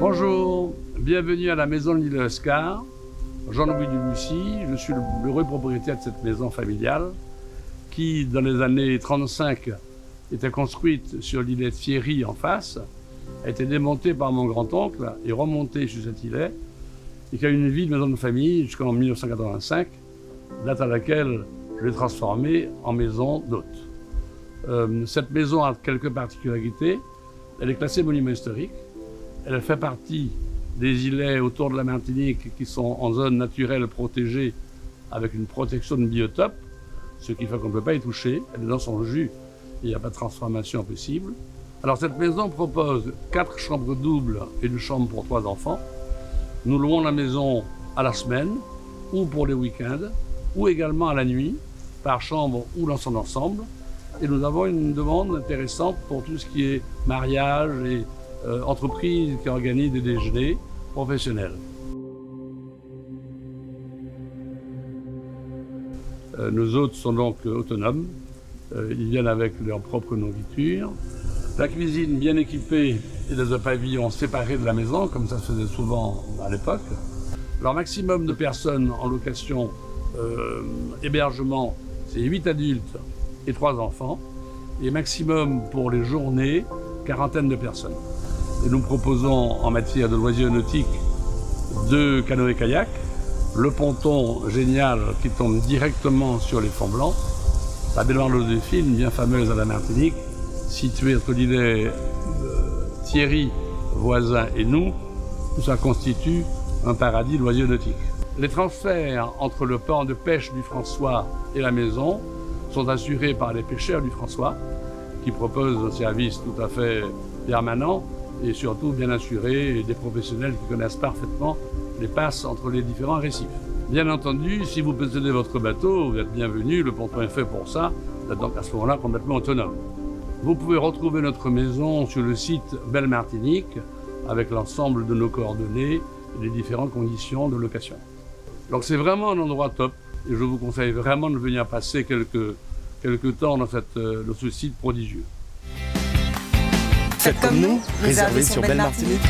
Bonjour, bienvenue à la maison de l'île Oscar. Jean-Louis Dubussy, je suis l'heureux propriétaire de cette maison familiale qui, dans les années 35, était construite sur l'îlet de Thierry en face, a été démontée par mon grand-oncle et remontée sur cet îlet, et qui a une vie de maison de famille jusqu'en 1985, date à laquelle je l'ai transformée en maison d'hôte. Cette maison a quelques particularités. Elle est classée monument historique. Elle fait partie des îlets autour de la Martinique qui sont en zone naturelle protégée avec une protection de biotope, ce qui fait qu'on ne peut pas y toucher. Elle est dans son jus, il n'y a pas de transformation possible. Alors cette maison propose 4 chambres doubles et une chambre pour 3 enfants. Nous louons la maison à la semaine ou pour les week-ends ou également à la nuit, par chambre ou dans son ensemble. Et nous avons une demande intéressante pour tout ce qui est mariage et entreprises qui organisent des déjeuners professionnels. Nos hôtes sont donc autonomes. Ils viennent avec leur propre nourriture. La cuisine bien équipée et dans un pavillon séparé de la maison, comme ça se faisait souvent à l'époque. Leur maximum de personnes en location hébergement, c'est 8 adultes et 3 enfants. Et maximum pour les journées, quarantaine de personnes. Et nous proposons en matière de loisirs nautiques 2 canoës-kayak, le ponton génial qui tombe directement sur les fonds blancs, la baignoire Joséphine, bien fameuse à la Martinique, située entre l'îlet Thierry, voisin, et nous, tout ça constitue un paradis de loisirs nautiques. Les transferts entre le port de pêche du François et la maison sont assurés par les pêcheurs du François, qui proposent un service tout à fait permanent et surtout bien assuré, et des professionnels qui connaissent parfaitement les passes entre les différents récifs. Bien entendu, si vous possédez votre bateau, vous êtes bienvenu, le ponton est fait pour ça, vous êtes donc à ce moment-là complètement autonome. Vous pouvez retrouver notre maison sur le site Belle Martinique avec l'ensemble de nos coordonnées et les différentes conditions de location. Donc c'est vraiment un endroit top et je vous conseille vraiment de venir passer quelques temps dans ce site prodigieux. Faites comme nous, réservez sur Belle Martinique.